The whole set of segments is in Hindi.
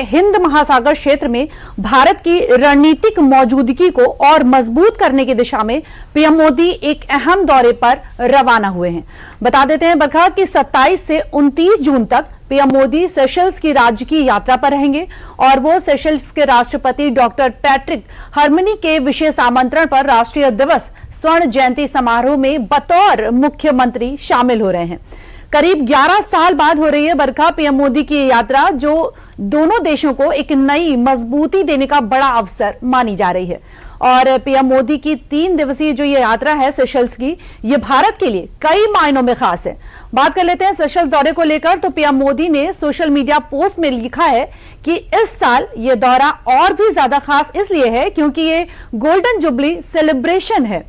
हिंद महासागर क्षेत्र में भारत की रणनीतिक मौजूदगी को और मजबूत करने की दिशा में पीएम मोदी एक अहम दौरे पर रवाना हुए हैं। बता देते हैं बरखा कि 27 से 29 जून तक पीएम मोदी सेशल्स की राजकीय यात्रा पर रहेंगे और वो सेशल्स के राष्ट्रपति डॉक्टर पैट्रिक हरमनी के विशेष आमंत्रण पर राष्ट्रीय दिवस स्वर्ण जयंती समारोह में बतौर मुख्यमंत्री शामिल हो रहे हैं। करीब 11 साल बाद हो रही है बरखा पीएम मोदी की यात्रा, जो दोनों देशों को एक नई मजबूती देने का बड़ा अवसर मानी जा रही है। और पीएम मोदी की 3 दिवसीय जो ये यात्रा है सेशल्स की, ये भारत के लिए कई मायनों में खास है। बात कर लेते हैं सेशल्स दौरे को लेकर। तो पीएम मोदी ने सोशल मीडिया पोस्ट में लिखा है कि इस साल ये दौरा और भी ज्यादा खास इसलिए है क्योंकि ये गोल्डन जुबली सेलिब्रेशन है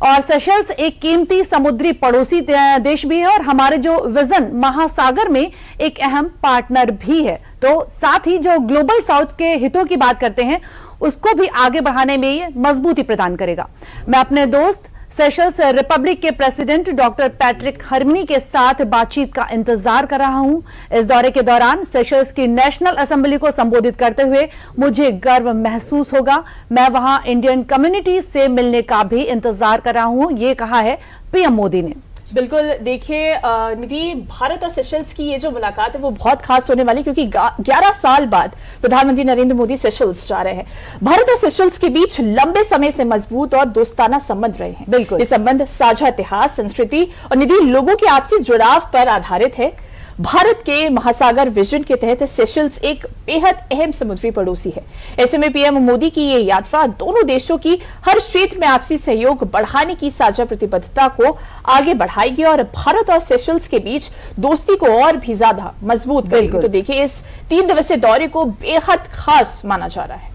और सेशल्स एक कीमती समुद्री पड़ोसी देश भी है और हमारे जो विजन महासागर में एक अहम पार्टनर भी है। तो साथ ही जो ग्लोबल साउथ के हितों की बात करते हैं उसको भी आगे बढ़ाने में ये मजबूती प्रदान करेगा। मैं अपने दोस्त सेशल्स रिपब्लिक के प्रेसिडेंट डॉक्टर पैट्रिक हरमनी के साथ बातचीत का इंतजार कर रहा हूं। इस दौरे के दौरान सेशल्स की नेशनल असेंबली को संबोधित करते हुए मुझे गर्व महसूस होगा। मैं वहां इंडियन कम्युनिटी से मिलने का भी इंतजार कर रहा हूं, ये कहा है पीएम मोदी ने। बिल्कुल, देखिए निधि, भारत और सेशल्स की ये जो मुलाकात है वो बहुत खास होने वाली, क्योंकि 11 साल बाद प्रधानमंत्री नरेंद्र मोदी सेशल्स जा रहे हैं। भारत और सेशल्स के बीच लंबे समय से मजबूत और दोस्ताना संबंध रहे हैं। बिल्कुल, ये संबंध साझा इतिहास, संस्कृति और निधि लोगों के आपसी जुड़ाव पर आधारित है। भारत के महासागर विजन के तहत सेशल्स एक बेहद अहम समुद्री पड़ोसी है। ऐसे में पीएम मोदी की ये यात्रा दोनों देशों की हर क्षेत्र में आपसी सहयोग बढ़ाने की साझा प्रतिबद्धता को आगे बढ़ाएगी और भारत और सेशल्स के बीच दोस्ती को और भी ज्यादा मजबूत करेगी। तो देखिए, इस 3 दिवसीय दौरे को बेहद खास माना जा रहा है।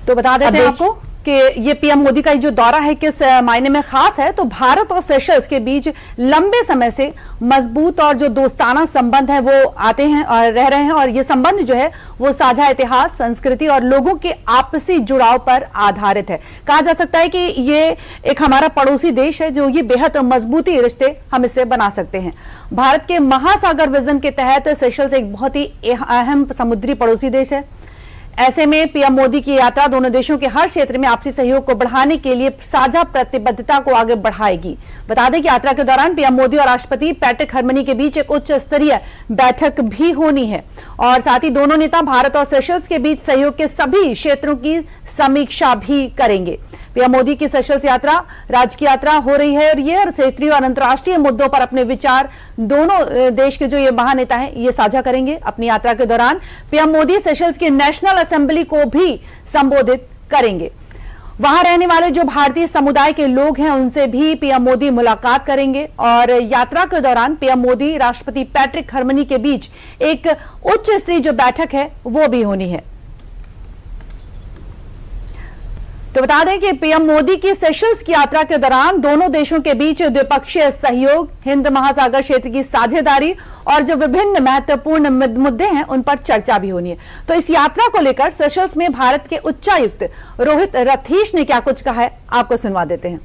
तो बता देते हैं आपको कि ये पीएम मोदी का जो दौरा है किस मायने में खास है। तो भारत और सेशल्स के बीच लंबे समय से मजबूत और जो दोस्ताना संबंध है वो आते हैं और रह रहे हैं और ये संबंध जो है वो साझा इतिहास, संस्कृति और लोगों के आपसी जुड़ाव पर आधारित है। कहा जा सकता है कि ये एक हमारा पड़ोसी देश है जो ये बेहद मजबूती रिश्ते हम इससे बना सकते हैं। भारत के महासागर विजन के तहत सेशल्स एक बहुत ही अहम समुद्री पड़ोसी देश है। ऐसे में पीएम मोदी की यात्रा दोनों देशों के हर क्षेत्र में आपसी सहयोग को बढ़ाने के लिए साझा प्रतिबद्धता को आगे बढ़ाएगी। बता दें कि यात्रा के दौरान पीएम मोदी और राष्ट्रपति पैट्रिक हरमनी के बीच एक उच्च स्तरीय बैठक भी होनी है और साथ ही दोनों नेता भारत और सेशल्स के बीच सहयोग के सभी क्षेत्रों की समीक्षा भी करेंगे। पीएम मोदी की सेशल्स यात्रा राजकीय यात्रा हो रही है और ये क्षेत्रीय और अंतर्राष्ट्रीय मुद्दों पर अपने विचार दोनों देश के जो ये महानेता हैं ये साझा करेंगे। अपनी यात्रा के दौरान पीएम मोदी सेशल्स की नेशनल असेंबली को भी संबोधित करेंगे। वहां रहने वाले जो भारतीय समुदाय के लोग हैं उनसे भी पीएम मोदी मुलाकात करेंगे और यात्रा के दौरान पीएम मोदी राष्ट्रपति पैट्रिक हरमनी के बीच एक उच्च स्तरीय जो बैठक है वो भी होनी है। तो बता दें कि पीएम मोदी की सेशल्स की यात्रा के दौरान दोनों देशों के बीच द्विपक्षीय सहयोग, हिंद महासागर क्षेत्र की साझेदारी और जो विभिन्न महत्वपूर्ण मुद्दे हैं उन पर चर्चा भी होनी है। तो इस यात्रा को लेकर सेशल्स में भारत के उच्चायुक्त रोहित रथीश ने क्या कुछ कहा है, आपको सुनवा देते हैं।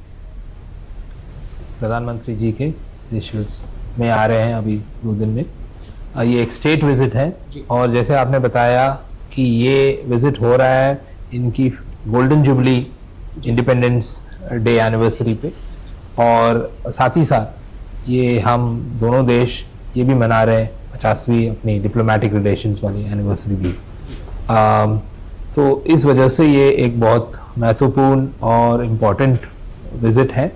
प्रधानमंत्री जी के सेशल्स में आ रहे हैं अभी 2 दिन में। ये एक स्टेट विजिट है और जैसे आपने बताया कि ये विजिट हो रहा है इनकी golden jubilee independence day anniversary पे और साथ ही साथ ये हम दोनों देश ये भी मना रहे हैं 50वीं अपनी डिप्लोमेटिक रिलेशंस वाली एनिवर्सरी भी। तो इस वजह से ये एक बहुत महत्वपूर्ण और इम्पोर्टेंट विजिट है।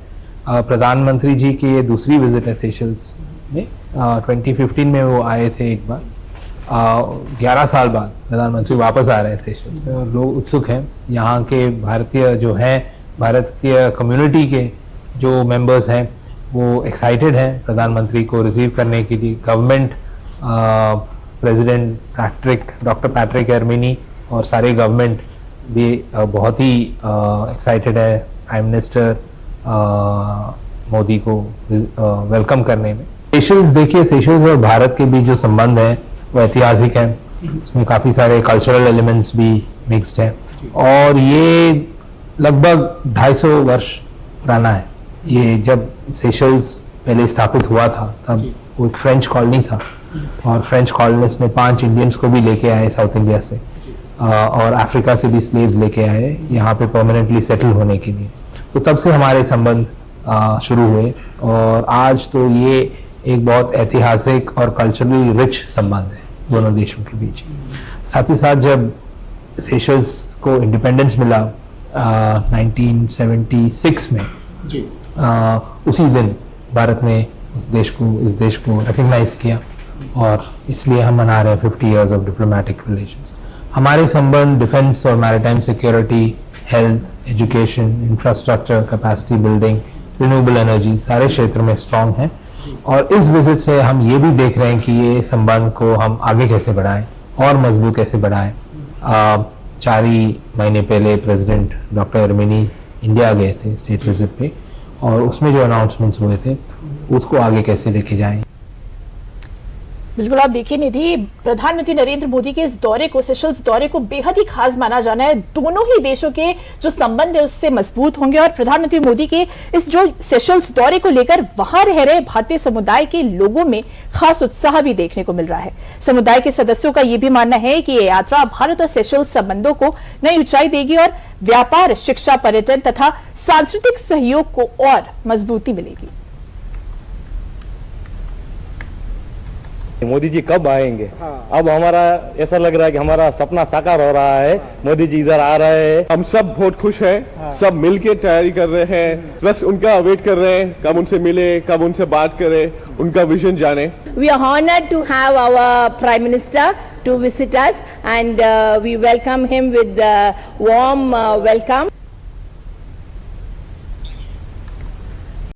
प्रधानमंत्री जी की ये दूसरी विजिट है सेशल्स में। 2015 में वो आए थे एक बार। 11 साल बाद प्रधानमंत्री वापस आ रहे हैं सेशल्स में और लोग उत्सुक हैं। यहाँ के भारतीय जो हैं, भारतीय कम्युनिटी के जो मेंबर्स हैं वो एक्साइटेड हैं प्रधानमंत्री को रिसीव करने के लिए। Government, president doctor Patrick Herminie और सारे गवर्नमेंट भी बहुत ही एक्साइटेड है प्राइम मिनिस्टर मोदी को वेलकम करने में। सेशल्स, देखिए, सेशल्स और भारत के बीच जो संबंध है वो ऐतिहासिक है। इसमें काफ़ी सारे कल्चरल एलिमेंट्स भी मिक्स्ड हैं और ये लगभग 250 वर्ष पुराना है। ये जब सेशल्स पहले स्थापित हुआ था तब वो एक फ्रेंच कॉलोनी था और फ्रेंच कॉलोनिस्ट ने 5 इंडियंस को भी लेके आए साउथ इंडिया से, और अफ्रीका से भी स्लेव्स लेके आए यहाँ पे परमानेंटली सेटल होने के लिए। तो तब से हमारे संबंध शुरू हुए, और आज तो ये एक बहुत ऐतिहासिक और कल्चरली रिच संबंध है दोनों देशों के बीच। साथ ही साथ जब सेशल्स को इंडिपेंडेंस मिला 1976 में, उसी दिन भारत ने इस देश को रिकग्नाइज किया, और इसलिए हम मना रहे हैं 50 इयर्स ऑफ डिप्लोमेटिक रिलेशंस। हमारे संबंध डिफेंस और maritime security, health, education, infrastructure, capacity building, renewable energy सारे क्षेत्र में स्ट्रांग है। और इस विजिट से हम ये भी देख रहे हैं कि ये संबंध को हम आगे कैसे बढ़ाएं और मजबूत कैसे बढ़ाएं। 4 ही महीने पहले प्रेसिडेंट डॉक्टर एरमेनी इंडिया गए थे स्टेट विजिट पे, और उसमें जो अनाउंसमेंट्स हुए थे उसको आगे कैसे लेके जाएं। बिल्कुल, आप देखिए निधि, प्रधानमंत्री नरेंद्र मोदी के इस दौरे को, सेशल्स दौरे को बेहद ही खास माना जाना है। दोनों ही देशों के जो संबंध है उससे मजबूत होंगे, और प्रधानमंत्री मोदी के इस जो सेशल्स दौरे को लेकर वहां रह रहे भारतीय समुदाय के लोगों में खास उत्साह भी देखने को मिल रहा है। समुदाय के सदस्यों का यह भी मानना है कि ये यात्रा भारत और सेशल्स संबंधों को नई ऊंचाई देगी और व्यापार, शिक्षा, पर्यटन तथा सांस्कृतिक सहयोग को और मजबूती मिलेगी। मोदी जी कब आएंगे? अब हमारा ऐसा लग रहा है कि हमारा सपना साकार हो रहा है, मोदी जी इधर आ रहे हैं। हम सब बहुत खुश हैं, सब मिलके तैयारी कर रहे हैं, बस उनका वेट कर रहे हैं कब उनसे मिले, कब उनसे बात करें, उनका विजन जाने। We are honored to have our Prime Minister to visit us, and we welcome him with warm welcome.